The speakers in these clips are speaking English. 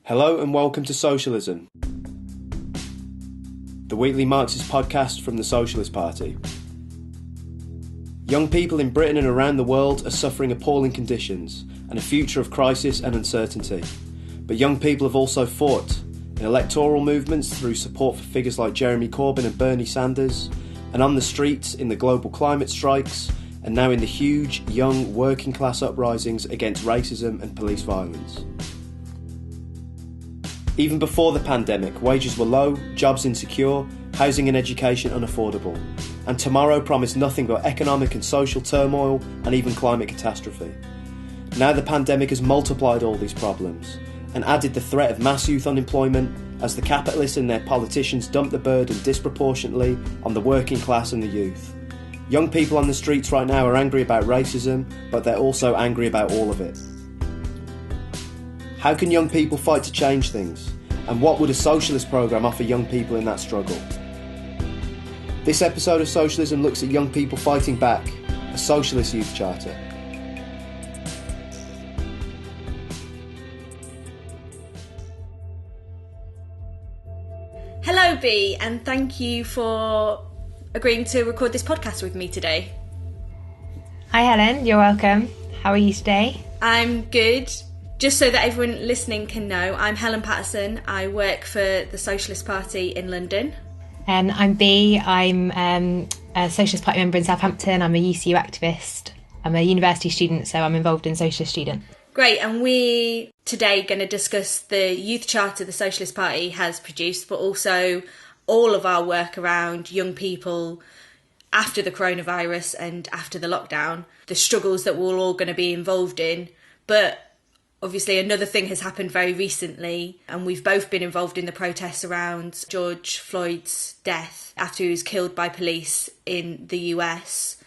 Hello and welcome to Socialism, the weekly Marxist podcast from the Socialist Party. Young people in Britain and around the world are suffering appalling conditions and a future of crisis and uncertainty. But young people have also fought in electoral movements through support for figures like Jeremy Corbyn and Bernie Sanders, and on the streets in the global climate strikes, and now in the huge, young, working class uprisings against racism and police violence. Even before the pandemic, wages were low, jobs insecure, housing and education unaffordable, and tomorrow promised nothing but economic and social turmoil and even climate catastrophe. Now the pandemic has multiplied all these problems and added the threat of mass youth unemployment as the capitalists and their politicians dump the burden disproportionately on the working class and the youth. Young people on the streets right now are angry about racism, but they're also angry about all of it. How can young people fight to change things? And what would a socialist programme offer young people in that struggle? This episode of Socialism looks at young people fighting back, a socialist youth charter. Hello B, and thank you for agreeing to record this podcast with me today. Hi Helen, you're welcome. How are you today? I'm good. Just so that everyone listening can know, I'm Helen Paterson. I work for the Socialist Party in London. And I'm B. I'm a Socialist Party member in Southampton. I'm a UCU activist. I'm a university student, so I'm involved in Socialist Student. Great, and we today going to discuss the youth charter the Socialist Party has produced, but also all of our work around young people after the coronavirus and after the lockdown, the struggles that we're all going to be involved in. But obviously, another thing has happened very recently, and we've both been involved in the protests around George Floyd's death after he was killed by police in the US.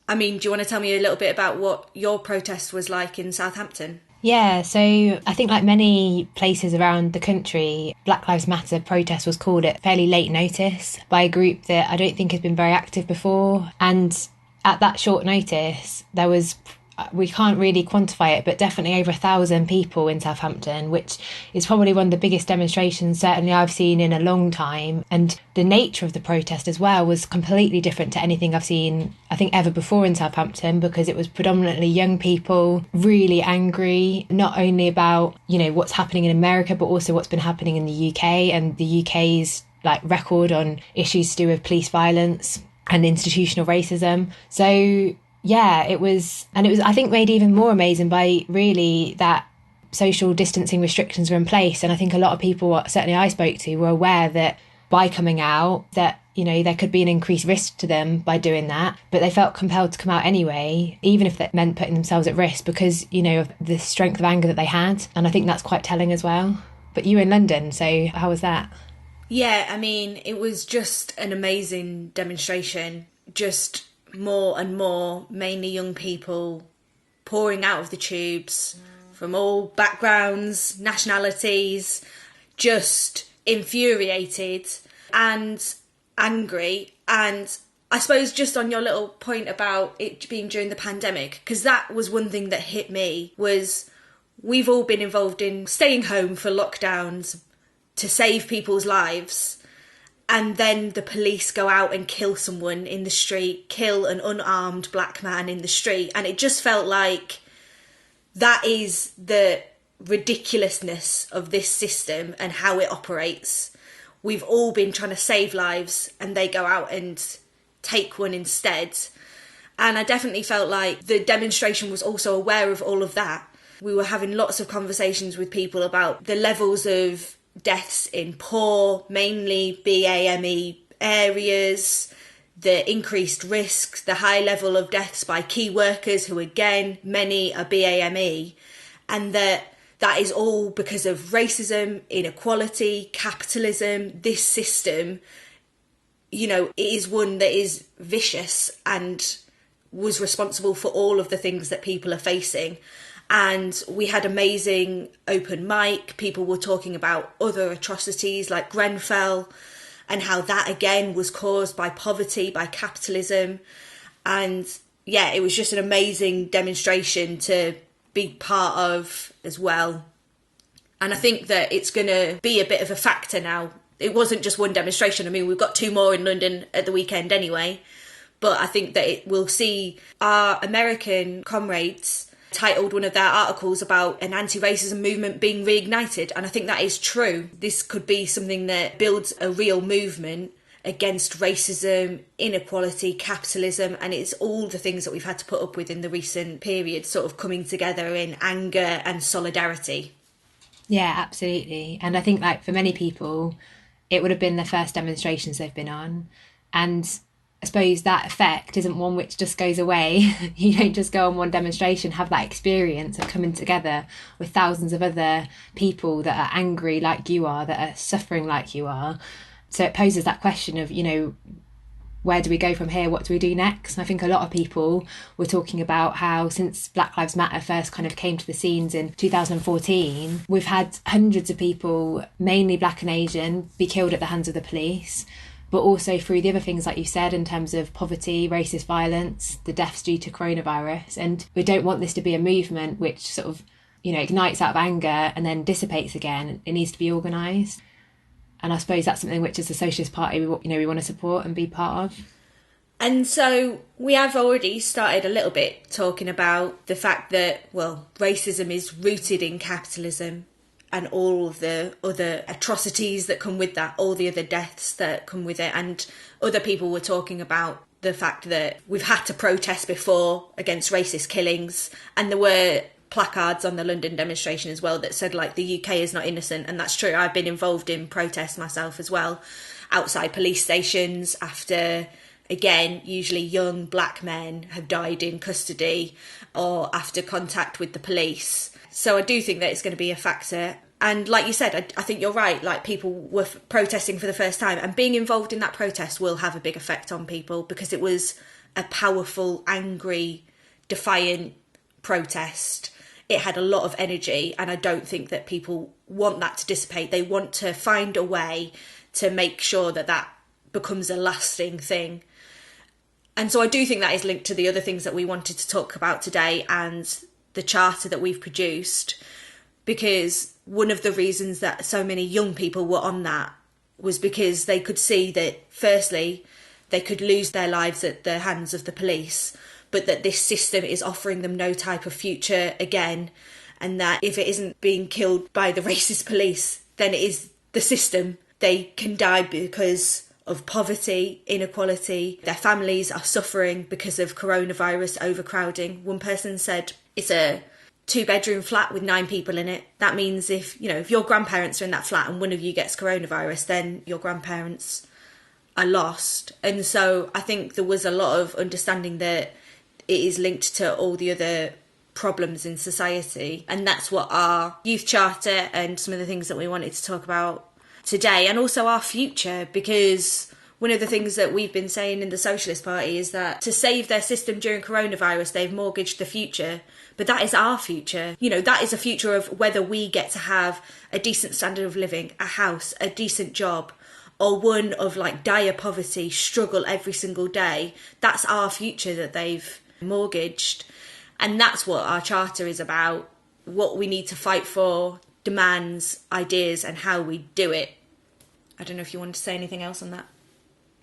I mean, do you want to tell me a little bit about what your protest was like in Southampton? Yeah, so I think like many places around the country, Black Lives Matter protest was called at fairly late notice by a group that I don't think has been very active before. And at that short notice, there was, we can't really quantify it, but definitely over 1,000 people in Southampton, which is probably one of the biggest demonstrations certainly I've seen in a long time. And the nature of the protest as well was completely different to anything I've seen, I think, ever before in Southampton, because it was predominantly young people really angry, not only about, you know, what's happening in America, but also what's been happening in the UK and the UK's like record on issues to do with police violence and institutional racism. So yeah, it was, I think, made even more amazing by really that social distancing restrictions were in place. And I think a lot of people, certainly I spoke to, were aware that by coming out, that, you know, there could be an increased risk to them by doing that. But they felt compelled to come out anyway, even if that meant putting themselves at risk because, you know, of the strength of anger that they had. And I think that's quite telling as well. But you were in London, so how was that? Yeah, I mean, it was just an amazing demonstration. Just more and more, mainly young people pouring out of the tubes from all backgrounds, nationalities, just infuriated and angry. And I suppose just on your little point about it being during the pandemic, because that was one thing that hit me, was we've all been involved in staying home for lockdowns to save people's lives. And then the police go out and kill someone in the street, kill an unarmed black man in the street. And it just felt like that is the ridiculousness of this system and how it operates. We've all been trying to save lives and they go out and take one instead. And I definitely felt like the demonstration was also aware of all of that. We were having lots of conversations with people about the levels of deaths in poor, mainly BAME areas, the increased risk, the high level of deaths by key workers who, again, many are BAME, and that is all because of racism, inequality, capitalism. This system, you know, it is one that is vicious and was responsible for all of the things that people are facing. And we had amazing open mic. People were talking about other atrocities like Grenfell and how that again was caused by poverty, by capitalism. And yeah, it was just an amazing demonstration to be part of as well. And I think that it's going to be a bit of a factor now. It wasn't just one demonstration. I mean, we've got 2 more in London at the weekend anyway. But I think that it will see our American comrades titled one of their articles about an anti-racism movement being reignited. And I think that is true. This could be something that builds a real movement against racism, inequality, capitalism, and it's all the things that we've had to put up with in the recent period sort of coming together in anger and solidarity. Yeah, absolutely. And I think, like, for many people, it would have been the first demonstrations they've been on. And I suppose that effect isn't one which just goes away. You don't just go on one demonstration, have that experience of coming together with thousands of other people that are angry like you are, that are suffering like you are. So it poses that question of, you know, where do we go from here? What do we do next? And I think a lot of people were talking about how since Black Lives Matter first kind of came to the scenes in 2014, we've had hundreds of people, mainly Black and Asian, be killed at the hands of the police, but also through the other things, like you said, in terms of poverty, racist violence, the deaths due to coronavirus. And we don't want this to be a movement which sort of, you know, ignites out of anger and then dissipates again. It needs to be organised. And I suppose that's something which, as the Socialist Party, we want to support and be part of. And so we have already started a little bit talking about the fact that, well, racism is rooted in capitalism and all of the other atrocities that come with that, all the other deaths that come with it. And other people were talking about the fact that we've had to protest before against racist killings. And there were placards on the London demonstration as well that said, like, the UK is not innocent. And that's true. I've been involved in protests myself as well, outside police stations after, again, usually young Black men have died in custody or after contact with the police. So I do think that it's going to be a factor. And like you said, I think you're right. Like, people were protesting for the first time, and being involved in that protest will have a big effect on people because it was a powerful, angry, defiant protest. It had a lot of energy, and I don't think that people want that to dissipate. They want to find a way to make sure that that becomes a lasting thing. And so I do think that is linked to the other things that we wanted to talk about today and the charter that we've produced, because one of the reasons that so many young people were on that was because they could see that, firstly, they could lose their lives at the hands of the police, but that this system is offering them no type of future again, and that if it isn't being killed by the racist police, then it is the system. They can die because of poverty, inequality. Their families are suffering because of coronavirus overcrowding. One person said it's a 2-bedroom flat with 9 people in it. That means if your grandparents are in that flat and one of you gets coronavirus, then your grandparents are lost. And so I think there was a lot of understanding that it is linked to all the other problems in society. And that's what our youth charter and some of the things that we wanted to talk about today, and also our future, because one of the things that we've been saying in the Socialist Party is that to save their system during coronavirus, they've mortgaged the future. But that is our future. That is a future of whether we get to have a decent standard of living, a house, a decent job, or one of like dire poverty, struggle every single day. That's our future that they've mortgaged. And that's what our charter is about, what we need to fight for, demands, ideas, and how we do it. I don't know if you want to say anything else on that.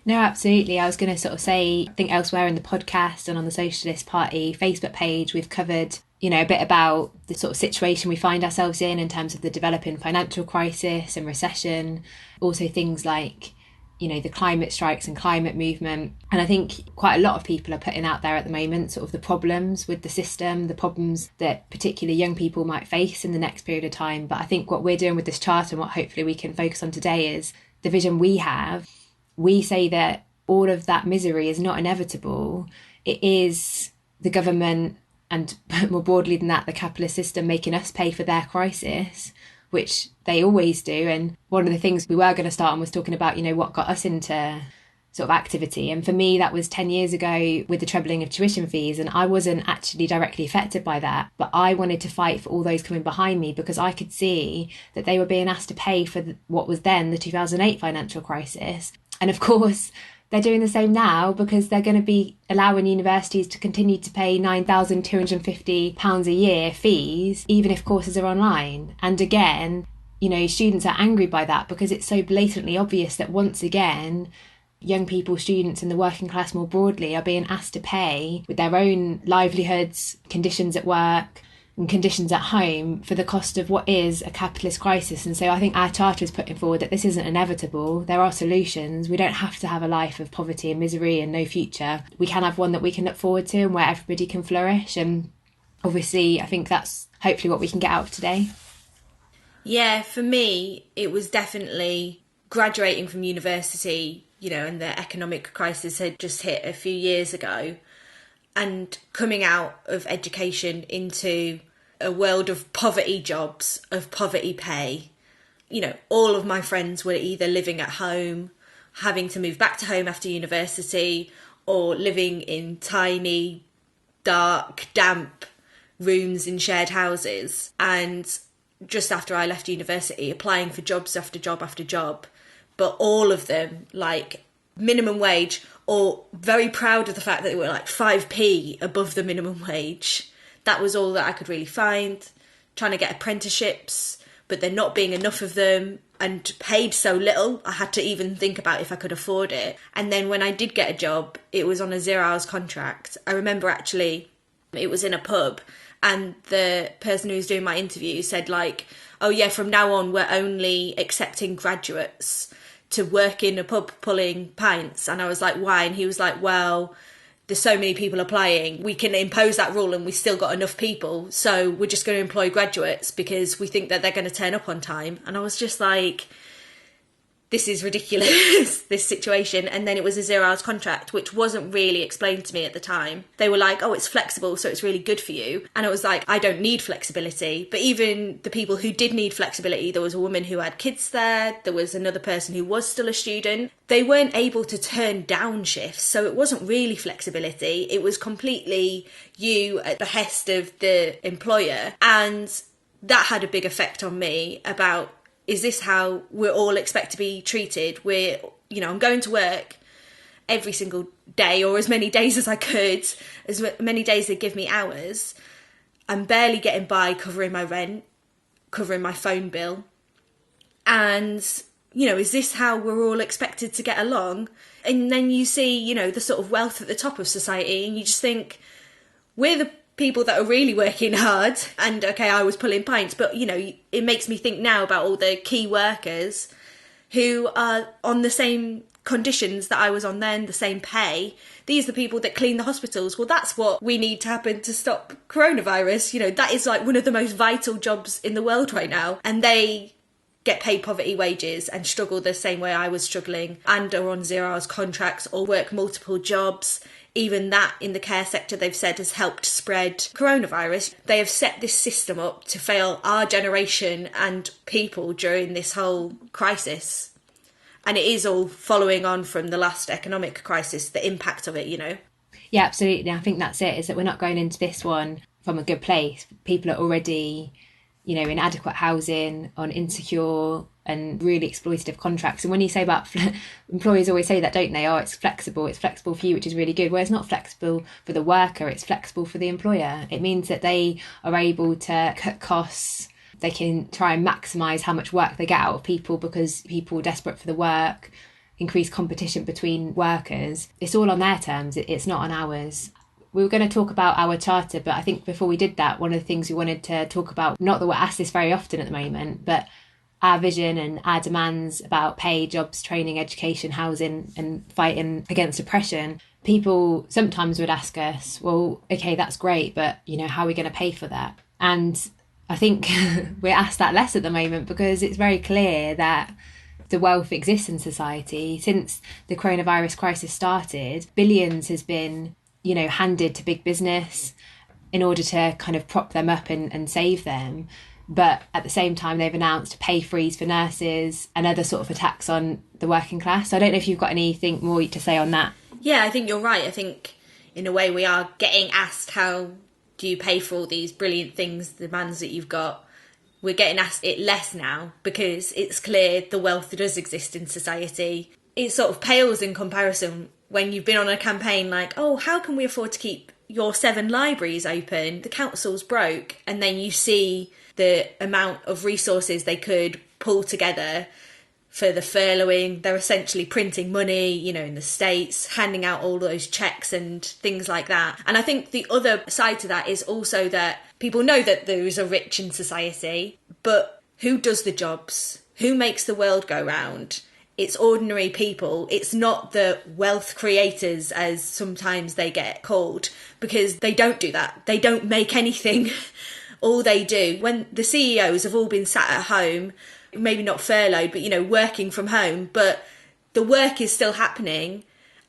No, absolutely. I was going to sort of say, I think elsewhere in the podcast and on the Socialist Party Facebook page, we've covered, a bit about the sort of situation we find ourselves in terms of the developing financial crisis and recession. Also things like, the climate strikes and climate movement. And I think quite a lot of people are putting out there at the moment sort of the problems with the system, the problems that particularly young people might face in the next period of time. But I think what we're doing with this charter and what hopefully we can focus on today is the vision we have. We say that all of that misery is not inevitable. It is the government, and more broadly than that, the capitalist system, making us pay for their crisis, which they always do. And one of the things we were going to start on was talking about, what got us into sort of activity. And for me, that was 10 years ago with the trebling of tuition fees. And I wasn't actually directly affected by that, but I wanted to fight for all those coming behind me because I could see that they were being asked to pay for what was then the 2008 financial crisis. And of course, they're doing the same now because they're going to be allowing universities to continue to pay £9,250 a year fees, even if courses are online. And again, you know, students are angry by that because it's so blatantly obvious that once again, young people, students and the working class more broadly are being asked to pay with their own livelihoods, conditions at work and conditions at home for the cost of what is a capitalist crisis. And so I think our charter is putting forward that this isn't inevitable. There are solutions. We don't have to have a life of poverty and misery and no future. We can have one that we can look forward to and where everybody can flourish. And obviously, I think that's hopefully what we can get out of today. Yeah, for me, it was definitely graduating from university, you know, and the economic crisis had just hit a few years ago, and coming out of education into a world of poverty jobs, of poverty pay. You know, all of my friends were either living at home, having to move back to home after university, or living in tiny, dark, damp rooms in shared houses. And just after I left university, applying for jobs after job after job, but all of them like minimum wage, or very proud of the fact that they were like 5p above the minimum wage. That was all that I could really find. Trying to get apprenticeships, but there not being enough of them, and paid so little I had to even think about if I could afford it. And then when I did get a job, it was on a 0 hours contract. I remember actually it was in a pub, and the person who was doing my interview said like, oh yeah, from now on we're only accepting graduates to work in a pub pulling pints. And I was like, why? And he was like, well, there's so many people applying, we can impose that rule and we still got enough people, so we're just going to employ graduates because we think that they're going to turn up on time. And I was just like, this is ridiculous, this situation. And then it was a 0 hours contract, which wasn't really explained to me at the time. They were like, oh, it's flexible, so it's really good for you. And I was like, I don't need flexibility. But even the people who did need flexibility, there was a woman who had kids there, there was another person who was still a student. They weren't able to turn down shifts, so it wasn't really flexibility. It was completely you at the behest of the employer. And that had a big effect on me about, is this how we're all expect to be treated? We're, you know, I'm going to work every single day, or as many days as I could, as many days they give me hours. I'm barely getting by covering my rent, covering my phone bill. And, you know, is this how we're all expected to get along? And then you see, you know, the sort of wealth at the top of society, and you just think, we're the people that are really working hard. And okay, I was pulling pints, but you know, it makes me think now about all the key workers who are on the same conditions that I was on then, the same pay. These are the people that clean the hospitals. Well, that's what we need to happen to stop coronavirus. You know, that is like one of the most vital jobs in the world right now. And they get paid poverty wages and struggle the same way I was struggling, and are on 0 hours contracts or work multiple jobs. Even that in the care sector, they've said, has helped spread coronavirus. They have set this system up to fail our generation and people during this whole crisis. And it is all following on from the last economic crisis, the impact of it, you know. Yeah, absolutely. I think that's it, is that we're not going into this one from a good place. People are already, you know, inadequate housing, on insecure and really exploitative contracts. And when you say about employers always say that, don't they? Oh, it's flexible for you, which is really good. Well, it's not flexible for the worker, it's flexible for the employer. It means that they are able to cut costs. They can try and maximise how much work they get out of people because people are desperate for the work, increase competition between workers. It's all on their terms, it's not on ours. We were going to talk about our charter, but I think before we did that, one of the things we wanted to talk about, not that we're asked this very often at the moment, but our vision and our demands about pay, jobs, training, education, housing and fighting against oppression. People sometimes would ask us, well, okay, that's great, but, you know, how are we going to pay for that? And I think we're asked that less at the moment because it's very clear that the wealth exists in society. Since the coronavirus crisis started, billions has been, you know, handed to big business in order to kind of prop them up and save them. But at the same time, they've announced a pay freeze for nurses and other sort of attacks on the working class. So I don't know if you've got anything more to say on that. Yeah, I think you're right. I think in a way we are getting asked, how do you pay for all these brilliant things, the demands that you've got? We're getting asked it less now because it's clear the wealth that does exist in society. it sort of pales in comparison when you've been on a campaign like, oh, how can we afford to keep your 7 libraries open? The council's broke. And then you see the amount of resources they could pull together for the furloughing. They're essentially printing money, you know, in the States, handing out all those checks and things like that. And I think the other side to that is also that people know that those are rich in society, but who does the jobs? Who makes the world go round? It's ordinary people. It's not the wealth creators, as sometimes they get called, because they don't do that. They don't make anything. All they do, when the CEOs have all been sat at home, maybe not furloughed, but, you know, working from home, but the work is still happening,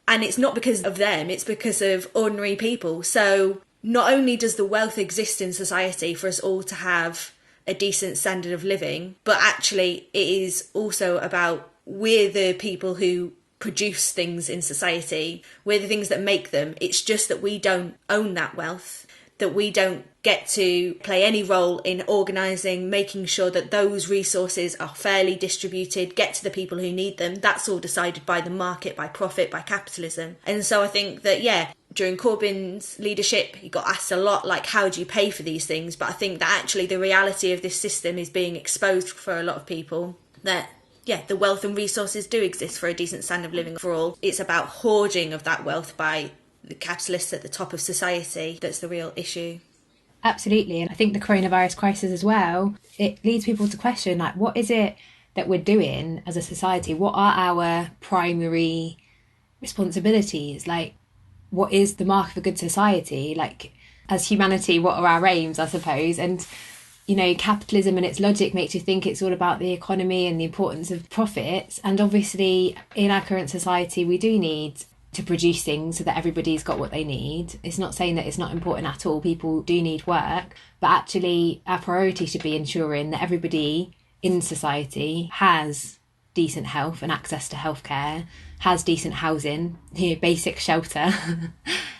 and it's not because of them, it's because of ordinary people. So not only does the wealth exist in society for us all to have a decent standard of living, but actually it is also about we're the people who produce things in society. We're the things that make them. It's just that we don't own that wealth, that we don't get to play any role in organising, making sure that those resources are fairly distributed, get to the people who need them. That's all decided by the market, by profit, by capitalism. And so I think that, yeah, during Corbyn's leadership, he got asked a lot, like, how do you pay for these things? But I think that actually the reality of this system is being exposed for a lot of people, that yeah, the wealth and resources do exist for a decent standard of living for all. It's about hoarding of that wealth by the capitalists at the top of society that's the real issue. Absolutely. And I think the coronavirus crisis as well, it leads people to question, like, what is it that we're doing as a society? What are our primary responsibilities? Like, what is the mark of a good society? Like, as humanity, what are our aims, I suppose? And you know, capitalism and its logic makes you think it's all about the economy and the importance of profits. And obviously, in our current society, we do need to produce things so that everybody's got what they need. It's not saying that it's not important at all. People do need work. But actually, our priority should be ensuring that everybody in society has decent health and access to healthcare, has decent housing, you know, basic shelter,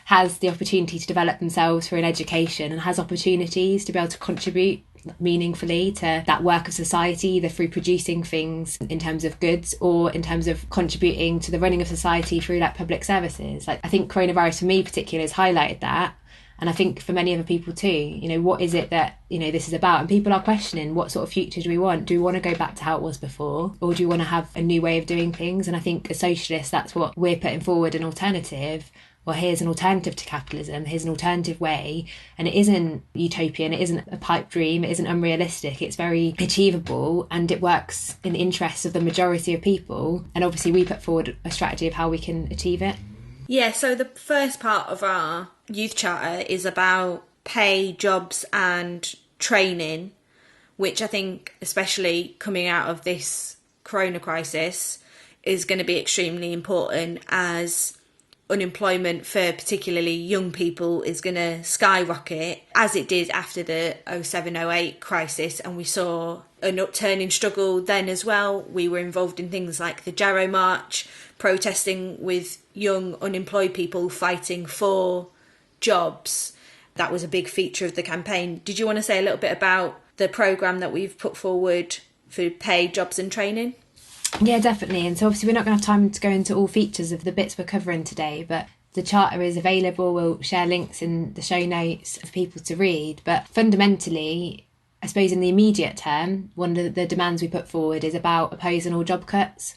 has the opportunity to develop themselves through an education, and has opportunities to be able to contribute meaningfully to that work of society, either through producing things in terms of goods or in terms of contributing to the running of society through like public services. Like, I think coronavirus for me particularly has highlighted that, and I think for many other people too. You know, what is it that, you know, this is about? And people are questioning, what sort of future do we want? Do we want to go back to how it was before, or do you want to have a new way of doing things? And I think as socialists, that's what we're putting forward, an alternative. Well, here's an alternative to capitalism, here's an alternative way, and it isn't utopian, it isn't a pipe dream, it isn't unrealistic, it's very achievable, and it works in the interests of the majority of people. And obviously we put forward a strategy of how we can achieve it. Yeah, so the first part of our youth charter is about pay, jobs and training, which I think, especially coming out of this corona crisis, is going to be extremely important, as unemployment for particularly young people is going to skyrocket, as it did after the 07-08 crisis, and we saw an upturning struggle then as well. We were involved in things like the Jarrow March, protesting with young unemployed people fighting for jobs. That was a big feature of the campaign. Did you want to say a little bit about the programme that we've put forward for pay, jobs and training? Yeah, definitely. And so obviously we're not going to have time to go into all features of the bits we're covering today, but the charter is available. We'll share links in the show notes for people to read. But fundamentally, I suppose in the immediate term, one of the demands we put forward is about opposing all job cuts.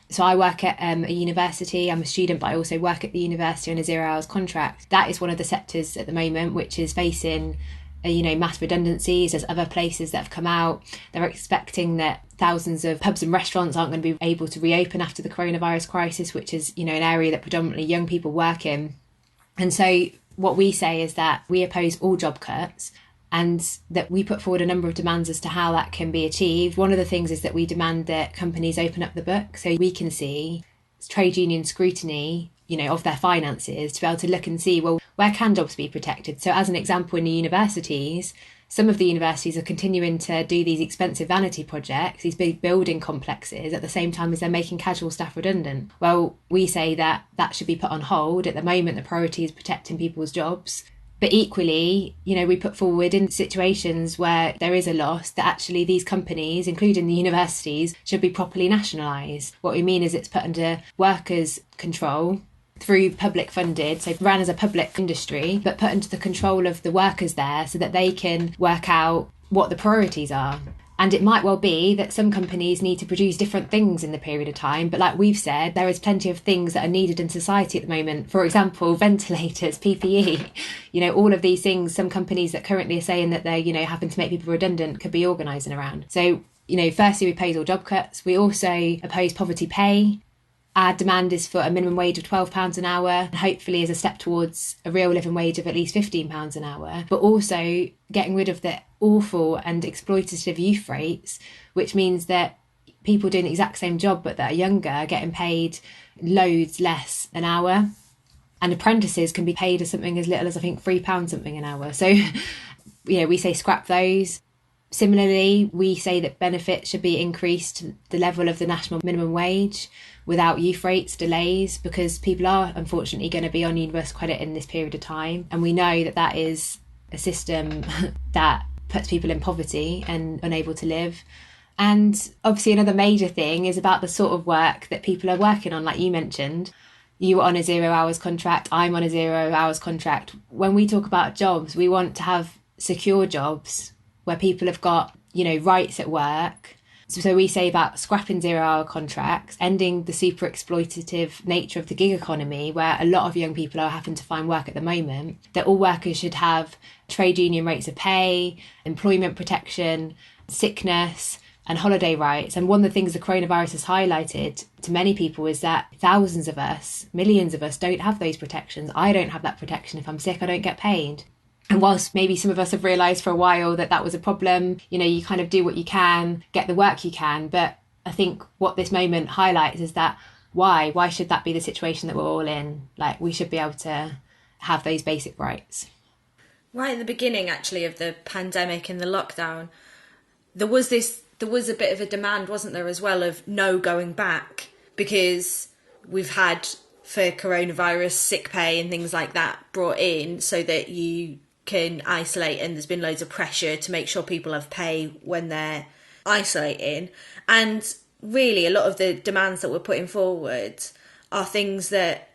So I work at a university, I'm a student, but I also work at the university on a 0 hours contract. That is one of the sectors at the moment which is facing mass redundancies. There's other places that have come out. They're expecting that thousands of pubs and restaurants aren't going to be able to reopen after the coronavirus crisis, which is, an area that predominantly young people work in. And so what we say is that we oppose all job cuts, and that we put forward a number of demands as to how that can be achieved. One of the things is that we demand that companies open up the book so we can see trade union scrutiny, of their finances, to be able to look and see, well, where can jobs be protected? So as an example, in the universities, some of the universities are continuing to do these expensive vanity projects, these big building complexes, at the same time as they're making casual staff redundant. Well, we say that that should be put on hold. At the moment, the priority is protecting people's jobs. But equally, we put forward in situations where there is a loss that actually these companies, including the universities, should be properly nationalised. What we mean is it's put under workers' control through public funded, so ran as a public industry, but put under the control of the workers there so that they can work out what the priorities are. And it might well be that some companies need to produce different things in the period of time. But like we've said, there is plenty of things that are needed in society at the moment. For example, ventilators, PPE, all of these things, some companies that currently are saying that they're, having to make people redundant could be organising around. So, firstly, we oppose all job cuts. We also oppose poverty pay. Our demand is for a minimum wage of £12 an hour, and hopefully as a step towards a real living wage of at least £15 an hour, but also getting rid of the awful and exploitative youth rates, which means that people doing the exact same job but that are younger are getting paid loads less an hour. And apprentices can be paid as something as little as, I think, £3 something an hour. So, we say scrap those. Similarly, we say that benefits should be increased to the level of the national minimum wage without youth rates delays, because people are unfortunately going to be on universal credit in this period of time. And we know that that is a system that puts people in poverty and unable to live. And obviously another major thing is about the sort of work that people are working on, like you mentioned. You were on a 0 hours contract, I'm on a 0 hours contract. When we talk about jobs, we want to have secure jobs where people have got, rights at work. So we say about scrapping 0 hour contracts, ending the super exploitative nature of the gig economy, where a lot of young people are having to find work at the moment, that all workers should have trade union rates of pay, employment protection, sickness and holiday rights. And one of the things the coronavirus has highlighted to many people is that thousands of us, millions of us don't have those protections. I don't have that protection. If I'm sick, I don't get paid. And whilst maybe some of us have realised for a while that that was a problem, you kind of do what you can, get the work you can. But I think what this moment highlights is that why should that be the situation that we're all in? Like, we should be able to have those basic rights. Right at the beginning, actually, of the pandemic and the lockdown, there was a bit of a demand, wasn't there, as well, of no going back, because we've had, for coronavirus, sick pay and things like that brought in so that you can isolate, and there's been loads of pressure to make sure people have pay when they're isolating. And really, a lot of the demands that we're putting forward are things that,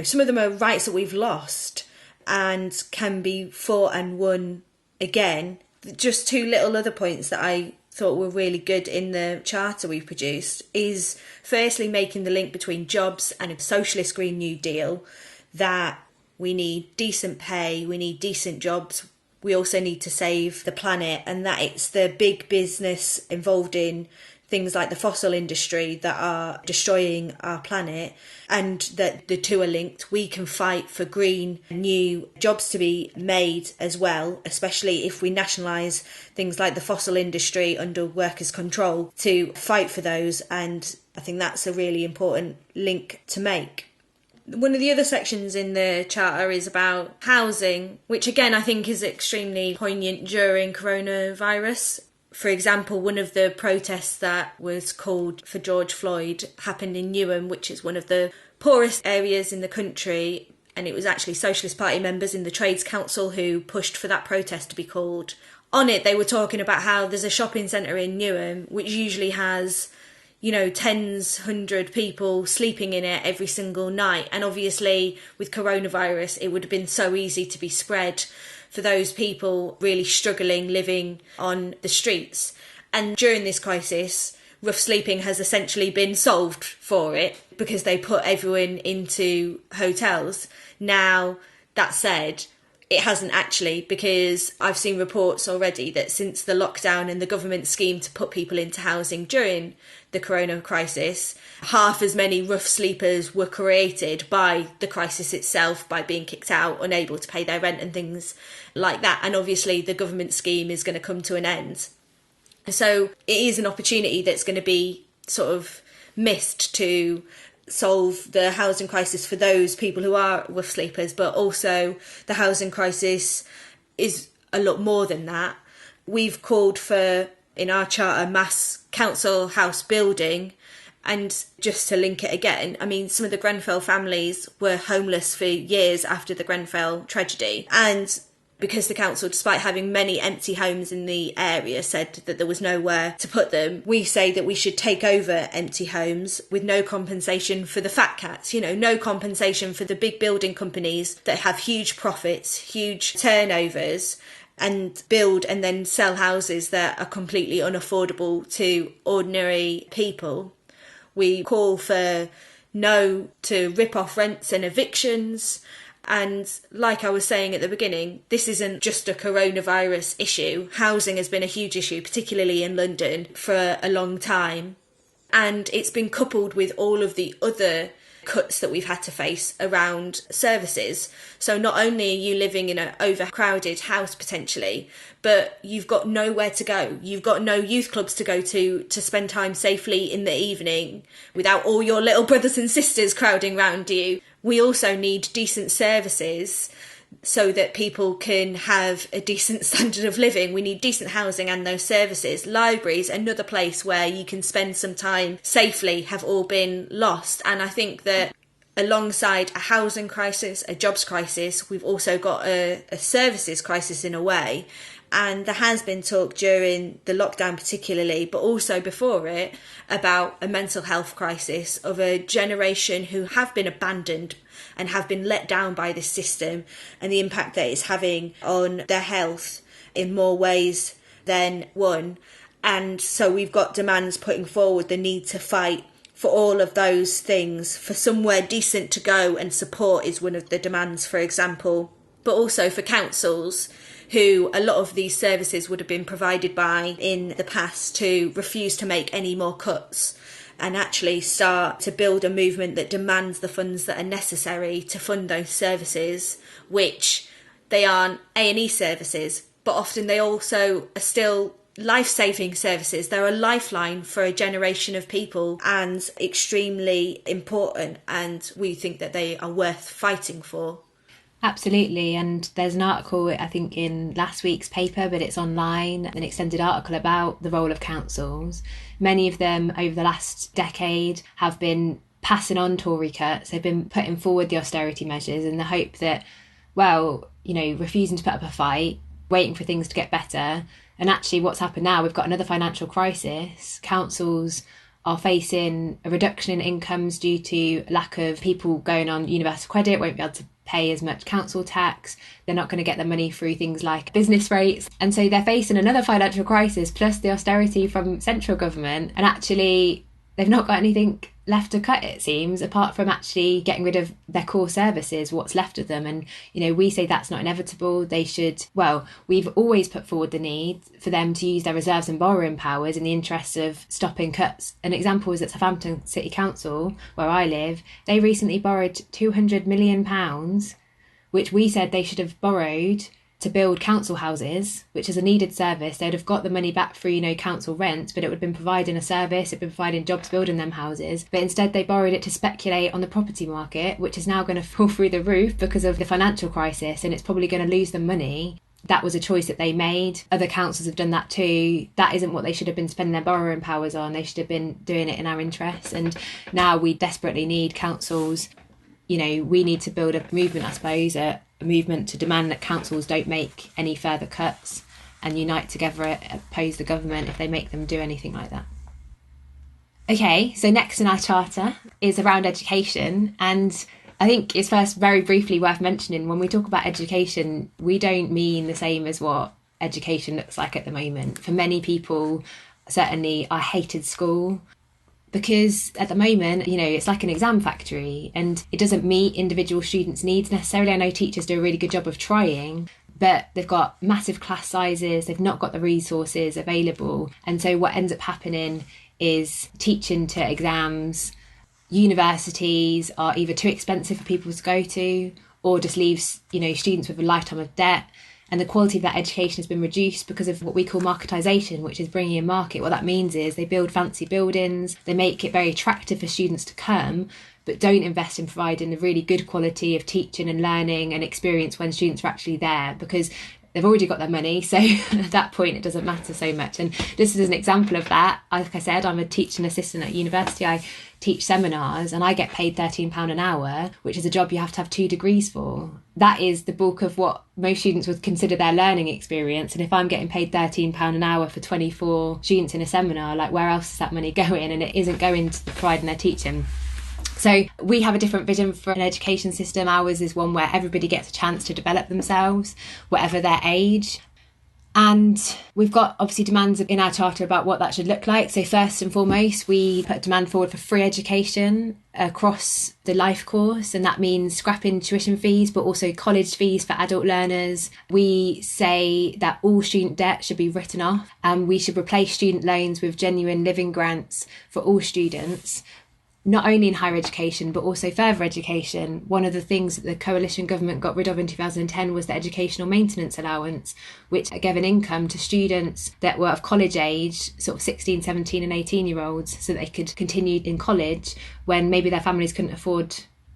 some of them are rights that we've lost and can be fought and won again. Just two little other points that I thought were really good in the charter we produced is firstly making the link between jobs and a socialist Green New Deal, that we need decent pay, we need decent jobs, we also need to save the planet, and that it's the big business involved in things like the fossil industry that are destroying our planet, and that the two are linked. We can fight for green new jobs to be made as well, especially if we nationalise things like the fossil industry under workers' control, to fight for those. And I think that's a really important link to make. One of the other sections in the charter is about housing, which again I think is extremely poignant during coronavirus. For example, one of the protests that was called for George Floyd happened in Newham, which is one of the poorest areas in the country, and it was actually Socialist Party members in the Trades Council who pushed for that protest to be called. On it, they were talking about how there's a shopping centre in Newham which usually has, tens, 100 people sleeping in it every single night. And obviously with coronavirus, it would have been so easy to be spread for those people really struggling, living on the streets. And during this crisis, rough sleeping has essentially been solved for it because they put everyone into hotels. Now, that said, it hasn't actually, because I've seen reports already that since the lockdown and the government scheme to put people into housing during the corona crisis, half as many rough sleepers were created by the crisis itself, by being kicked out, unable to pay their rent and things like that. And obviously the government scheme is going to come to an end. So it is an opportunity that's going to be sort of missed to solve the housing crisis for those people who are rough sleepers, but also the housing crisis is a lot more than that. We've called for, in our charter, mass council house building, And just to link it again, I mean, some of the Grenfell families were homeless for years after the Grenfell tragedy. And because the council, despite having many empty homes in the area, said that there was nowhere to put them, we say that we should take over empty homes with no compensation for the fat cats, no compensation for the big building companies that have huge profits, huge turnovers, and build and then sell houses that are completely unaffordable to ordinary people. We call for no to rip off rents and evictions. And like I was saying at the beginning, this isn't just a coronavirus issue. Housing has been a huge issue, particularly in London, for a long time. And it's been coupled with all of the other cuts that we've had to face around services. So not only are you living in an overcrowded house potentially, but you've got nowhere to go. You've got no youth clubs to go to spend time safely in the evening without all your little brothers and sisters crowding round you. We also need decent services so that people can have a decent standard of living. We need decent housing and those services. Libraries, another place where you can spend some time safely, have all been lost. And I think that alongside a housing crisis, a jobs crisis, we've also got a services crisis in a way. And there has been talk during the lockdown particularly, but also before it, about a mental health crisis of a generation who have been abandoned and have been let down by this system, and the impact that it's having on their health in more ways than one. And so we've got demands putting forward the need to fight for all of those things. For somewhere decent to go and support is one of the demands, for example, but also for councils, who a lot of these services would have been provided by in the past, to refuse to make any more cuts and actually start to build a movement that demands the funds that are necessary to fund those services, which they aren't A&E services, but often they also are still life-saving services. They're a lifeline for a generation of people and extremely important, and we think that they are worth fighting for. Absolutely, and there's an article, I think, in last week's paper, but it's online, an extended article about the role of councils. Many of them over the last decade have been passing on Tory cuts. They've been putting forward the austerity measures in the hope that, refusing to put up a fight, waiting for things to get better. And actually what's happened now, we've got another financial crisis. Councils are facing a reduction in incomes due to lack of people going on universal credit, won't be able to pay as much council tax. They're not going to get the money through things like business rates. And so they're facing another financial crisis plus the austerity from central government. And actually, they've not got anything left to cut, it seems, apart from actually getting rid of their core services, what's left of them. And, we say that's not inevitable. They should, we've always put forward the need for them to use their reserves and borrowing powers in the interest of stopping cuts. An example is that Southampton City Council, where I live, they recently borrowed £200 million, which we said they should have borrowed to build council houses, which is a needed service. They'd have got the money back through, council rent, but it would have been providing a service, it'd been providing jobs building them houses. But instead they borrowed it to speculate on the property market, which is now going to fall through the roof because of the financial crisis, and it's probably going to lose them money. That was a choice that they made. Other councils have done that too. That isn't what they should have been spending their borrowing powers on. They should have been doing it in our interests. And now we desperately need councils. We need to build a movement, I suppose, a movement to demand that councils don't make any further cuts and unite together, oppose the government if they make them do anything like that. Okay, so next in our charter is around education, and I think it's first very briefly worth mentioning, when we talk about education, we don't mean the same as what education looks like at the moment. For many people, certainly, I hated school. Because at the moment, it's like an exam factory and it doesn't meet individual students' needs necessarily. I know teachers do a really good job of trying, but they've got massive class sizes, they've not got the resources available. And so what ends up happening is teaching to exams. Universities are either too expensive for people to go to, or just leaves, students with a lifetime of debt. And the quality of that education has been reduced because of what we call marketisation, which is bringing in market. What that means is they build fancy buildings, they make it very attractive for students to come, but don't invest in providing a really good quality of teaching and learning and experience when students are actually there. Because they've already got their money, so at that point it doesn't matter so much. And this is an example of that. Like I said, I'm a teaching assistant at university. I teach seminars and I get paid £13 an hour, which is a job you have to have 2 degrees for. That is the bulk of what most students would consider their learning experience. And if I'm getting paid £13 an hour for 24 students in a seminar, like, where else is that money going? And it isn't going to providing their teaching. So we have a different vision for an education system. Ours is one where everybody gets a chance to develop themselves, whatever their age. And we've got obviously demands in our charter about what that should look like. So first and foremost, we put a demand forward for free education across the life course. And that means scrapping tuition fees, but also college fees for adult learners. We say that all student debt should be written off, and we should replace student loans with genuine living grants for all students, not only in higher education, but also further education. One of the things that the coalition government got rid of in 2010 was the educational maintenance allowance, which gave an income to students that were of college age, sort of 16, 17 and 18-year-olds, so they could continue in college when maybe their families couldn't afford,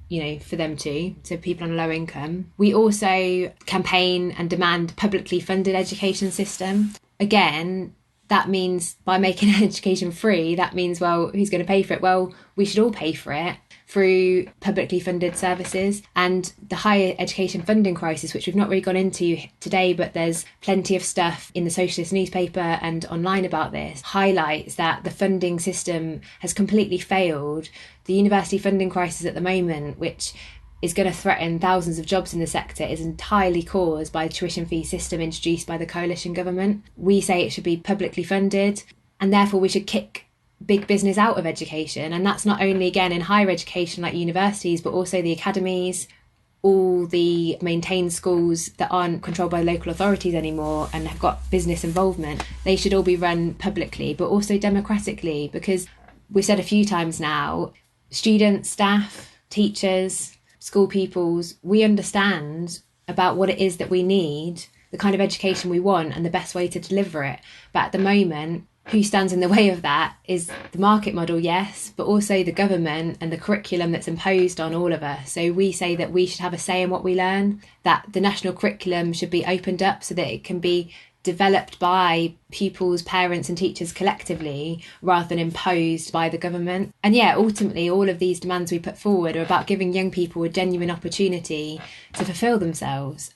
for them to, so people on a low income. We also campaign and demand publicly funded education system. Again, that means by making education free, that means, well, who's going to pay for it? Well, we should all pay for it through publicly funded services. And the higher education funding crisis, which we've not really gone into today, but there's plenty of stuff in the Socialist newspaper and online about this, highlights that the funding system has completely failed. The university funding crisis at the moment, which is going to threaten thousands of jobs in the sector, is entirely caused by the tuition fee system introduced by the coalition government. We say it should be publicly funded, and therefore we should kick big business out of education. And that's not only, again, in higher education like universities, but also the academies, all the maintained schools that aren't controlled by local authorities anymore and have got business involvement. They should all be run publicly, but also democratically, because we've said a few times now, students, staff, teachers, school pupils, we understand about what it is that we need, the kind of education we want and the best way to deliver it. But at the moment, who stands in the way of that is the market model, yes, but also the government and the curriculum that's imposed on all of us. So we say that we should have a say in what we learn, that the national curriculum should be opened up so that it can be developed by pupils, parents and teachers collectively rather than imposed by the government. And yeah, ultimately all of these demands we put forward are about giving young people a genuine opportunity to fulfil themselves,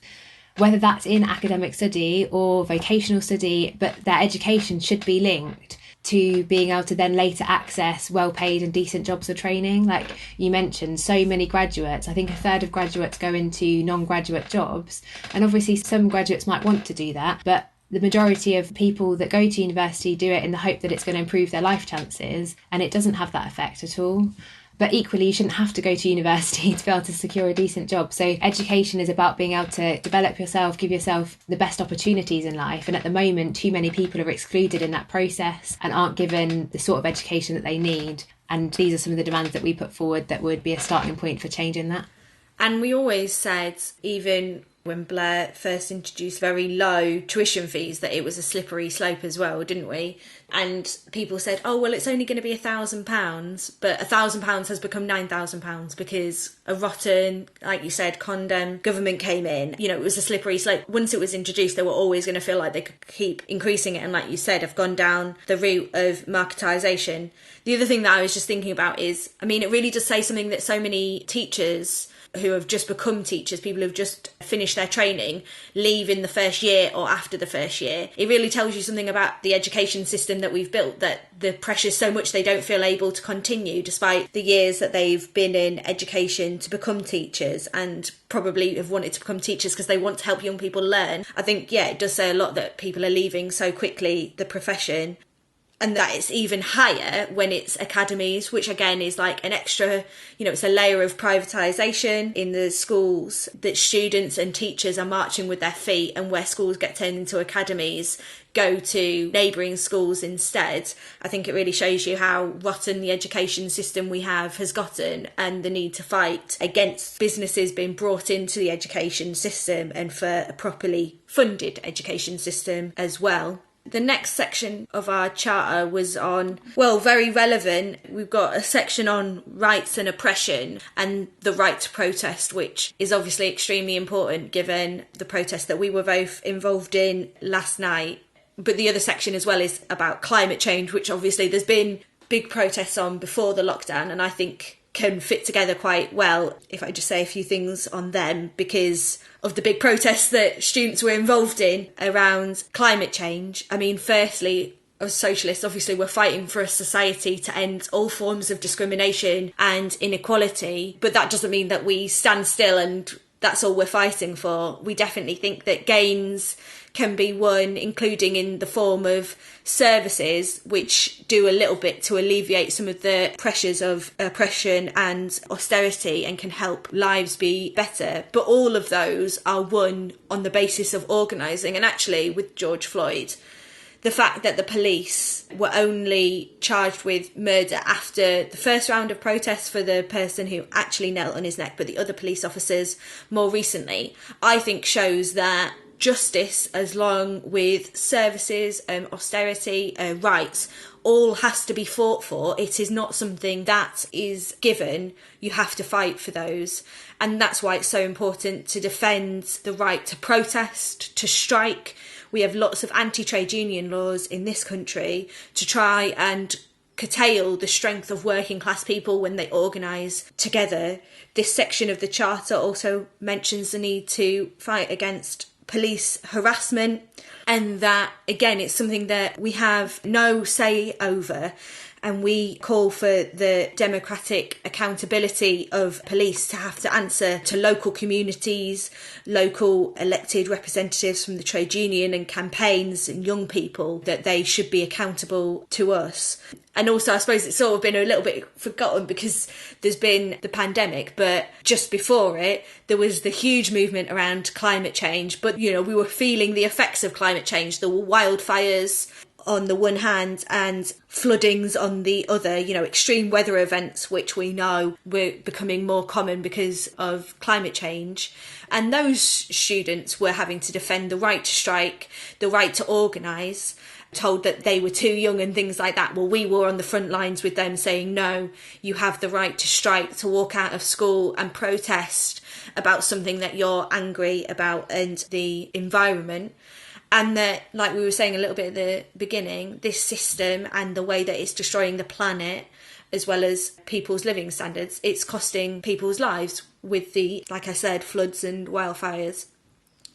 whether that's in academic study or vocational study, but their education should be linked to being able to then later access well-paid and decent jobs or training. Like you mentioned, so many graduates, I think a third of graduates go into non-graduate jobs, and obviously some graduates might want to do that, but the majority of people that go to university do it in the hope that it's going to improve their life chances, and it doesn't have that effect at all. But equally, you shouldn't have to go to university to be able to secure a decent job. So education is about being able to develop yourself, give yourself the best opportunities in life. And at the moment, too many people are excluded in that process and aren't given the sort of education that they need. And these are some of the demands that we put forward that would be a starting point for changing that. And we always said, even when Blair first introduced very low tuition fees, that it was a slippery slope as well, didn't we? And people said, oh, well, it's only going to be £1,000, but £1,000 has become £9,000 because a rotten, like you said, condemned government came in. It was a slippery slope. Once it was introduced, they were always going to feel like they could keep increasing it. And like you said, have gone down the route of marketisation. The other thing that I was just thinking about is, it really does say something that so many teachers who have just become teachers, people who've just finished their training, leave in the first year or after the first year. It really tells you something about the education system that we've built, that the pressure's so much they don't feel able to continue despite the years that they've been in education to become teachers, and probably have wanted to become teachers because they want to help young people learn. I think, it does say a lot that people are leaving so quickly the profession. And that it's even higher when it's academies, which again is like an extra, it's a layer of privatisation in the schools, that students and teachers are marching with their feet, and where schools get turned into academies go to neighbouring schools instead. I think it really shows you how rotten the education system we have has gotten, and the need to fight against businesses being brought into the education system and for a properly funded education system as well. The next section of our charter was on, well, very relevant. We've got a section on rights and oppression and the right to protest, which is obviously extremely important given the protest that we were both involved in last night. But the other section as well is about climate change, which obviously there's been big protests on before the lockdown, and I think can fit together quite well if I just say a few things on them because of the big protests that students were involved in around climate change. I mean, firstly, as socialists, obviously we're fighting for a society to end all forms of discrimination and inequality, but that doesn't mean that we stand still and that's all we're fighting for. We definitely think that gains can be won, including in the form of services which do a little bit to alleviate some of the pressures of oppression and austerity and can help lives be better. But all of those are won on the basis of organising. And actually, with George Floyd, the fact that the police were only charged with murder after the first round of protests for the person who actually knelt on his neck, but the other police officers more recently, I think shows that justice, as long with services, austerity, rights, all has to be fought for. It is not something that is given. You have to fight for those. And that's why it's so important to defend the right to protest, to strike. We have lots of anti-trade union laws in this country to try and curtail the strength of working class people when they organise together. This section of the Charter also mentions the need to fight against police harassment, and that again it's something that we have no say over, and we call for the democratic accountability of police to have to answer to local communities, local elected representatives from the trade union and campaigns and young people, that they should be accountable to us. And also I suppose it's sort of been a little bit forgotten because there's been the pandemic, but just before it there was the huge movement around climate change, but you know, we were feeling the effects of climate change. There were wildfires on the one hand and floodings on the other, you know, extreme weather events which we know were becoming more common because of climate change. And those students were having to defend the right to strike, the right to organise, told that they were too young and things like that. Well, we were on the front lines with them saying, no, you have the right to strike, to walk out of school and protest about something that you're angry about and the environment. And that, like we were saying a little bit at the beginning, this system and the way that it's destroying the planet, as well as people's living standards, it's costing people's lives with the, like I said, floods and wildfires.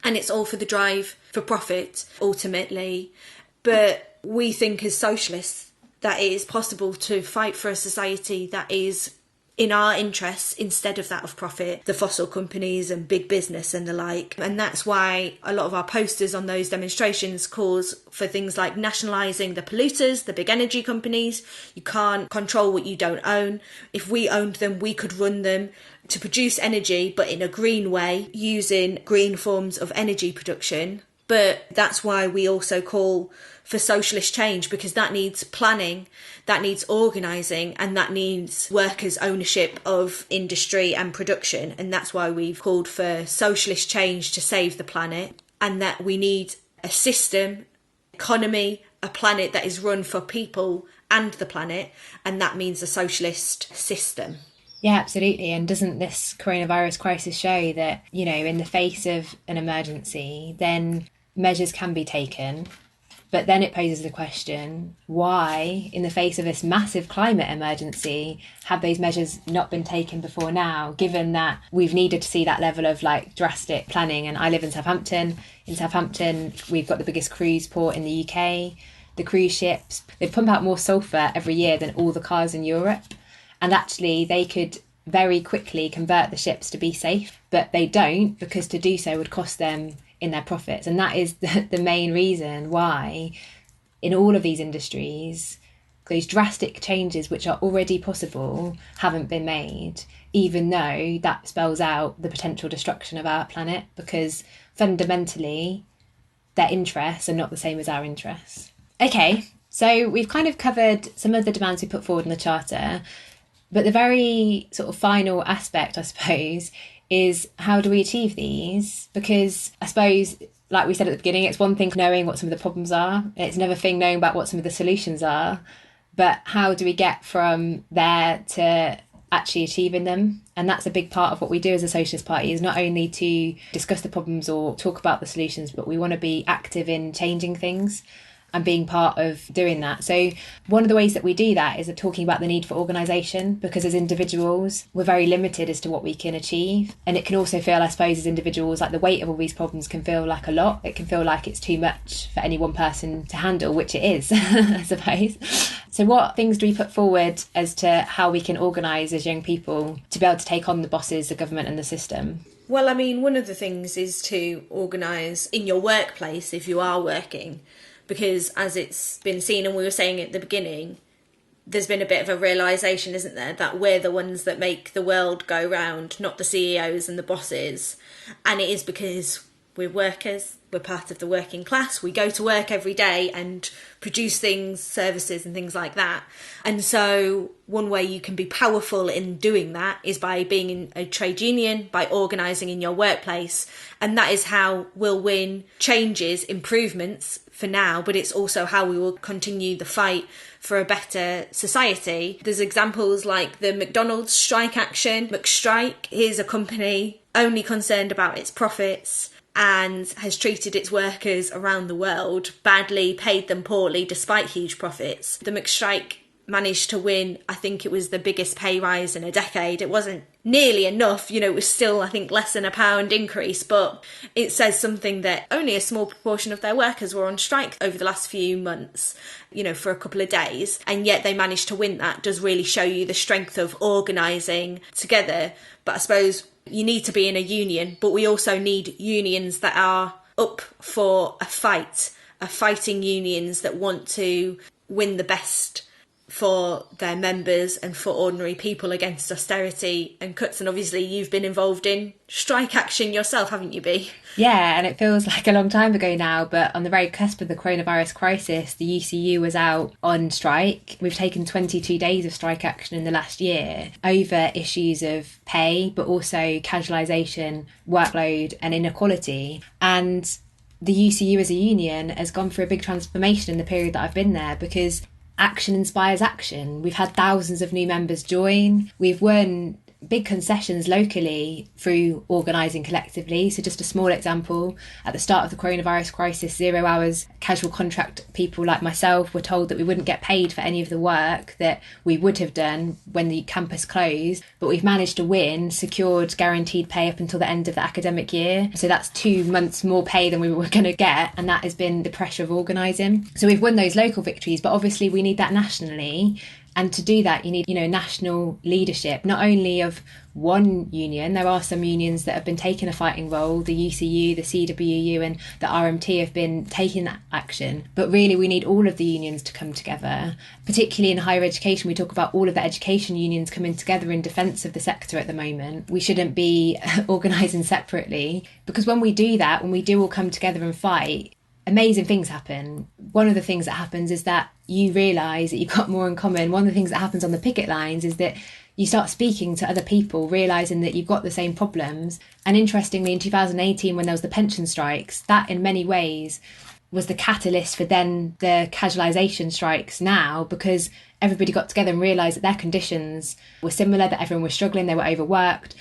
And it's all for the drive for profit, ultimately. But we think as socialists that it is possible to fight for a society that is in our interests instead of that of profit, the fossil companies and big business and the like. And that's why a lot of our posters on those demonstrations calls for things like nationalising the polluters, the big energy companies. You can't control what you don't own. If we owned them, we could run them to produce energy, but in a green way, using green forms of energy production. But that's why we also call for socialist change, because that needs planning, that needs organising, and that needs workers' ownership of industry and production. And that's why we've called for socialist change to save the planet, and that we need a system, economy, a planet that is run for people and the planet, and that means a socialist system. Yeah, absolutely. And doesn't this coronavirus crisis show that, you know, in the face of an emergency, then measures can be taken? But then it poses the question, why, in the face of this massive climate emergency, have those measures not been taken before now, given that we've needed to see that level of like drastic planning? And I live in Southampton. In Southampton, we've got the biggest cruise port in the UK. The cruise ships, they pump out more sulphur every year than all the cars in Europe. And actually, they could very quickly convert the ships to be safe, but they don't, because to do so would cost them in their profits. And that is the main reason why in all of these industries those drastic changes which are already possible haven't been made, even though that spells out the potential destruction of our planet, because fundamentally their interests are not the same as our interests. Okay, so we've kind of covered some of the demands we put forward in the Charter, but the very sort of final aspect, I suppose, is how do we achieve these? Because I suppose like we said at the beginning, it's one thing knowing what some of the problems are. It's another thing knowing about what some of the solutions are. But how do we get from there to actually achieving them? And that's a big part of what we do as a Socialist Party, is not only to discuss the problems or talk about the solutions, but we want to be active in changing things and being part of doing that. So one of the ways that we do that is talking about the need for organisation, because as individuals, we're very limited as to what we can achieve. And it can also feel, I suppose, as individuals, like the weight of all these problems can feel like a lot. It can feel like it's too much for any one person to handle, which it is, I suppose. So what things do we put forward as to how we can organise as young people to be able to take on the bosses, the government and the system? Well, I mean, one of the things is to organise in your workplace if you are working, because as it's been seen, and we were saying at the beginning, there's been a bit of a realisation, isn't there, that we're the ones that make the world go round, not the CEOs and the bosses. And it is because we're workers, we're part of the working class, we go to work every day and produce things, services and things like that. And so one way you can be powerful in doing that is by being in a trade union, by organising in your workplace. And that is how we'll win changes, improvements for now, but it's also how we will continue the fight for a better society. There's examples like the McDonald's strike action. McStrike is a company only concerned about its profits and has treated its workers around the world badly, paid them poorly despite huge profits. The McStrike managed to win, I think it was the biggest pay rise in a decade. It wasn't nearly enough, it was still, I think, less than £1 increase, but it says something that only a small proportion of their workers were on strike over the last few months, for a couple of days, and yet they managed to win. That does really show you the strength of organising together. But I suppose you need to be in a union, but we also need unions that are up for a fight, fighting unions that want to win the best for their members and for ordinary people against austerity and cuts. And obviously you've been involved in strike action yourself, haven't you, Bea? Yeah, and it feels like a long time ago now, but on the very cusp of the coronavirus crisis, the UCU was out on strike. We've taken 22 days of strike action in the last year over issues of pay, but also casualisation, workload and inequality. And the UCU as a union has gone through a big transformation in the period that I've been there, because action inspires action. We've had thousands of new members join. We've won big concessions locally through organising collectively. So just a small example, at the start of the coronavirus crisis, 0 hours casual contract people like myself were told that we wouldn't get paid for any of the work that we would have done when the campus closed. But we've managed to win, secured guaranteed pay up until the end of the academic year. So that's 2 months more pay than we were going to get. And that has been the pressure of organising. So we've won those local victories, but obviously we need that nationally. And to do that, you need, national leadership, not only of one union. There are some unions that have been taking a fighting role. The UCU, the CWU and the RMT have been taking that action. But really, we need all of the unions to come together. Particularly in higher education, we talk about all of the education unions coming together in defence of the sector at the moment. We shouldn't be organising separately, because when we do that, when we do all come together and fight, amazing things happen. One of the things that happens is that you realise that you've got more in common. One of the things that happens on the picket lines is that you start speaking to other people, realising that you've got the same problems. And interestingly, in 2018, when there was the pension strikes, that in many ways was the catalyst for then the casualisation strikes now, because everybody got together and realised that their conditions were similar, that everyone was struggling, they were overworked,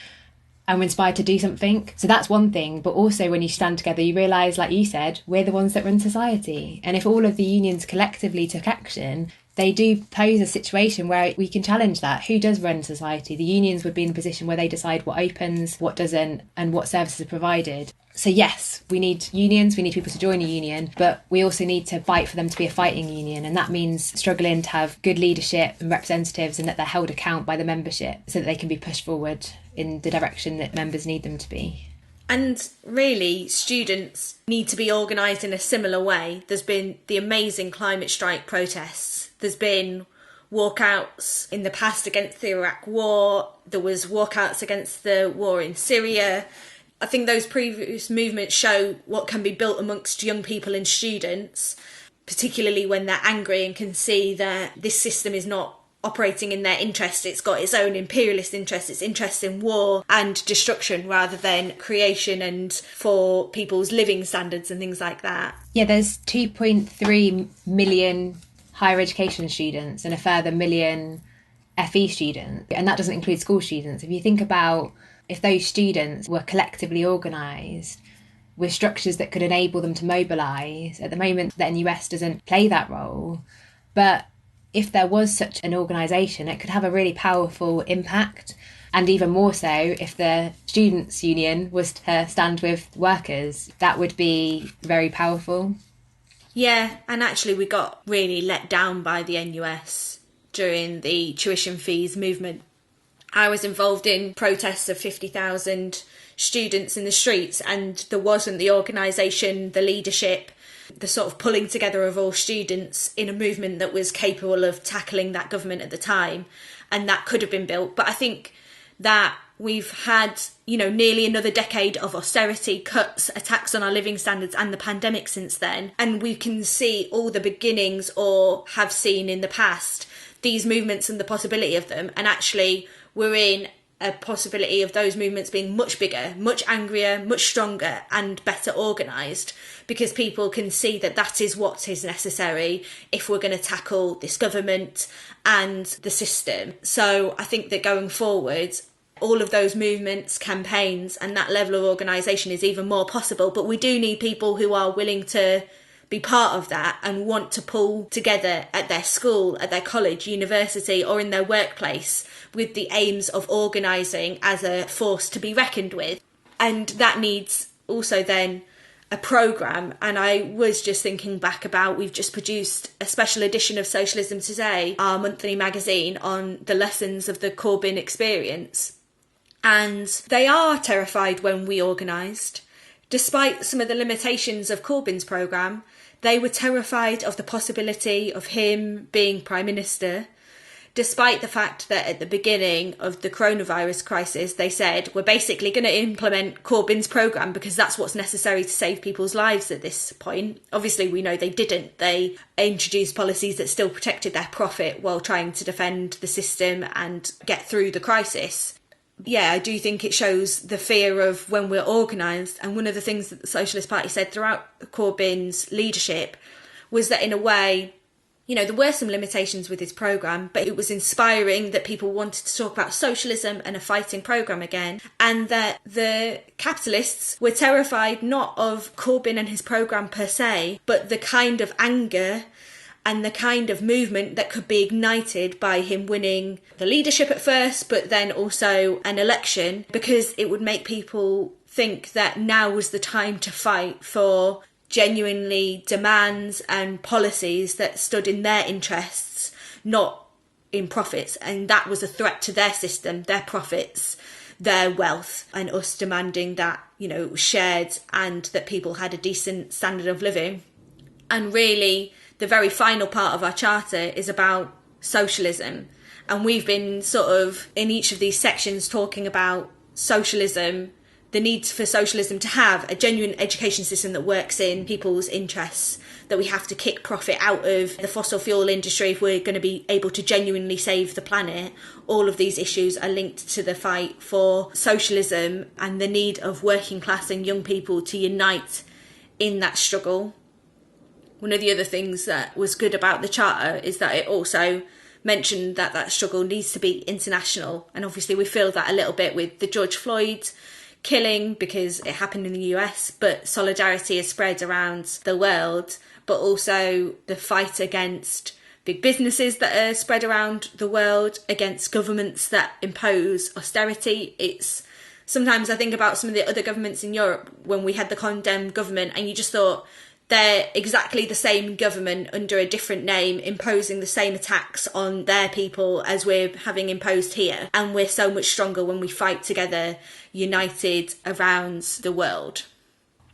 and we're inspired to do something. So that's one thing. But also when you stand together, you realise, like you said, we're the ones that run society. And if all of the unions collectively took action, they do pose a situation where we can challenge that. Who does run society? The unions would be in a position where they decide what opens, what doesn't, and what services are provided. So yes, we need unions, we need people to join a union, but we also need to fight for them to be a fighting union. And that means struggling to have good leadership and representatives, and that they're held account by the membership so that they can be pushed forward in the direction that members need them to be. And really, students need to be organised in a similar way. There's been the amazing climate strike protests. There's been walkouts in the past against the Iraq war. There was walkouts against the war in Syria. I think those previous movements show what can be built amongst young people and students, particularly when they're angry and can see that this system is not operating in their interest. It's got its own imperialist interests, its interests in war and destruction rather than creation and for people's living standards and things like that. Yeah, there's 2.3 million higher education students and a further million FE students, and that doesn't include school students. If you think about if those students were collectively organised with structures that could enable them to mobilise, at the moment the NUS doesn't play that role, but if there was such an organisation, it could have a really powerful impact, and even more so if the students' union was to stand with workers, that would be very powerful. Yeah, and actually we got really let down by the NUS during the tuition fees movement. I was involved in protests of 50,000 students in the streets, and there wasn't the organisation, the leadership, the sort of pulling together of all students in a movement that was capable of tackling that government at the time, and that could have been built. But I think that we've had, nearly another decade of austerity, cuts, attacks on our living standards and the pandemic since then, and we can see all the beginnings, or have seen in the past, these movements and the possibility of them, and actually we're in a possibility of those movements being much bigger, much angrier, much stronger and better organised, because people can see that that is what is necessary if we're going to tackle this government and the system. So I think that going forward, all of those movements, campaigns and that level of organisation is even more possible, but we do need people who are willing to be part of that and want to pull together at their school, at their college, university or in their workplace with the aims of organising as a force to be reckoned with. And that needs also then a programme. And I was just thinking back about, we've just produced a special edition of Socialism Today, our monthly magazine, on the lessons of the Corbyn experience. And they are terrified when we organised. Despite some of the limitations of Corbyn's programme, they were terrified of the possibility of him being Prime Minister, despite the fact that at the beginning of the coronavirus crisis, they said, we're basically going to implement Corbyn's programme because that's what's necessary to save people's lives at this point. Obviously, we know they didn't. They introduced policies that still protected their profit while trying to defend the system and get through the crisis. Yeah, I do think it shows the fear of when we're organised. And one of the things that the Socialist Party said throughout Corbyn's leadership was that in a way, there were some limitations with his programme, but it was inspiring that people wanted to talk about socialism and a fighting programme again, and that the capitalists were terrified not of Corbyn and his programme per se, but the kind of anger and the kind of movement that could be ignited by him winning the leadership at first, but then also an election, because it would make people think that now was the time to fight for genuinely demands and policies that stood in their interests, not in profits. And that was a threat to their system, their profits, their wealth, and us demanding that, it was shared and that people had a decent standard of living. And really, the very final part of our charter is about socialism. And we've been sort of in each of these sections talking about socialism, the need for socialism to have a genuine education system that works in people's interests, that we have to kick profit out of the fossil fuel industry if we're going to be able to genuinely save the planet. All of these issues are linked to the fight for socialism and the need of working class and young people to unite in that struggle. One of the other things that was good about the Charter is that it also mentioned that that struggle needs to be international. And obviously we feel that a little bit with the George Floyd killing because it happened in the US, but solidarity is spread around the world, but also the fight against big businesses that are spread around the world, against governments that impose austerity. It's sometimes I think about some of the other governments in Europe when we had the condemned government, and you just thought, they're exactly the same government under a different name imposing the same attacks on their people as we're having imposed here. And we're so much stronger when we fight together, united around the world.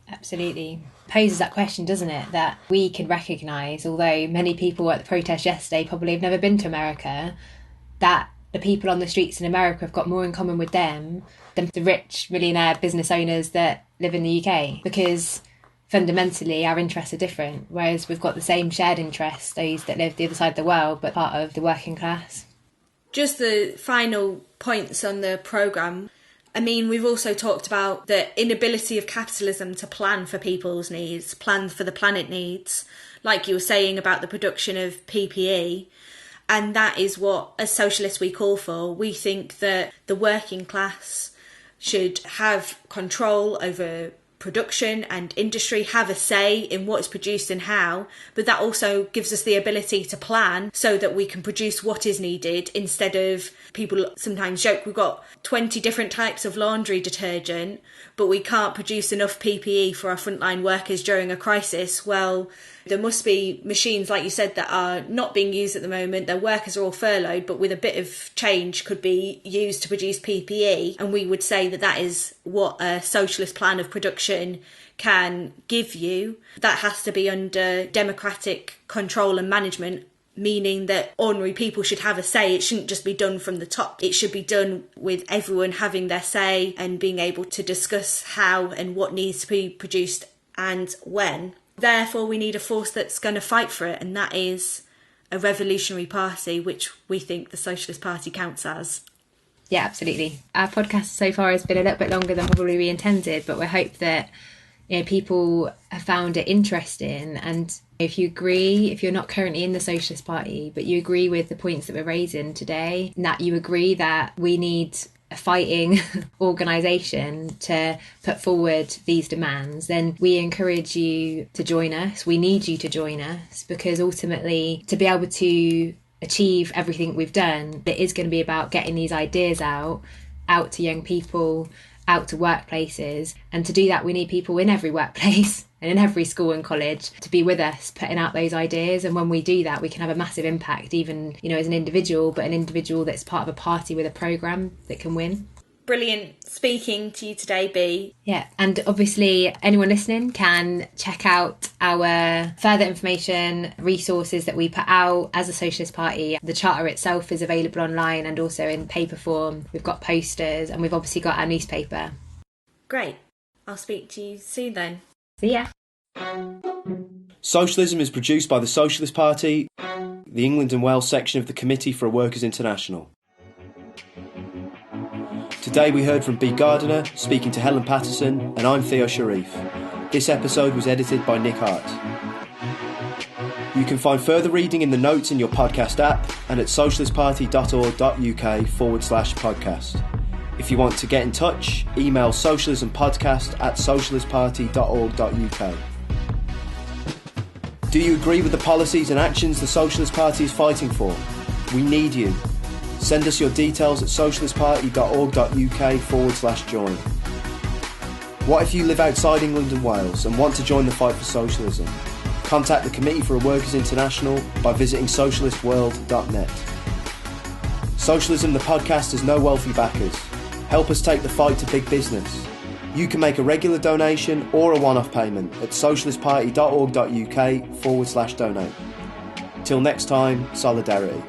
Absolutely. Poses that question, doesn't it? That we can recognise, although many people at the protest yesterday probably have never been to America, that the people on the streets in America have got more in common with them than the rich millionaire business owners that live in the UK. Because fundamentally our interests are different, whereas we've got the same shared interests, those that live the other side of the world but part of the working class. Just the final points on the programme. I mean, we've also talked about the inability of capitalism to plan for people's needs, plan for the planet needs, like you were saying about the production of PPE. And that is what, as socialists, we call for. We think that the working class should have control over production and industry, have a say in what is produced and how, but that also gives us the ability to plan so that we can produce what is needed, instead of, people sometimes joke, we've got 20 different types of laundry detergent, but we can't produce enough PPE for our frontline workers during a crisis. Well, there must be machines, like you said, that are not being used at the moment. Their workers are all furloughed, but with a bit of change could be used to produce PPE. And we would say that that is what a socialist plan of production can give you. That has to be under democratic control and management, meaning that ordinary people should have a say. It shouldn't just be done from the top. It should be done with everyone having their say and being able to discuss how and what needs to be produced and when. Therefore, we need a force that's going to fight for it, and that is a revolutionary party, which we think the Socialist Party counts as. Yeah, absolutely. Our podcast so far has been a little bit longer than probably we intended, but we hope that people have found it interesting. And if you agree, if you're not currently in the Socialist Party, but you agree with the points that we're raising today, and that you agree that we need a fighting organisation to put forward these demands, then we encourage you to join us. We need you to join us, because ultimately, to be able to achieve everything we've done, it is going to be about getting these ideas out to young people, out to workplaces. And to do that, we need people in every workplace and in every school and college to be with us, putting out those ideas. And when we do that, we can have a massive impact, even, as an individual, but an individual that's part of a party with a programme that can win. Brilliant speaking to you today, Bea. Yeah, and obviously anyone listening can check out our further information, resources that we put out as a Socialist Party. The charter itself is available online and also in paper form. We've got posters, and we've obviously got our newspaper. Great. I'll speak to you soon then. See ya. Socialism is produced by the Socialist Party, the England and Wales section of the Committee for a Workers' International. Today we heard from Bea Gardiner, speaking to Helen Paterson, and I'm Theo Sharif. This episode was edited by Nick Hart. You can find further reading in the notes in your podcast app and at socialistparty.org.uk/podcast. If you want to get in touch, email socialismpodcast@socialistparty.org.uk. Do you agree with the policies and actions the Socialist Party is fighting for? We need you. Send us your details at socialistparty.org.uk/join. What if you live outside England and Wales and want to join the fight for socialism? Contact the Committee for a Workers' International by visiting socialistworld.net. Socialism, the podcast, has no wealthy backers. Help us take the fight to big business. You can make a regular donation or a one-off payment at socialistparty.org.uk/donate. Till next time, solidarity.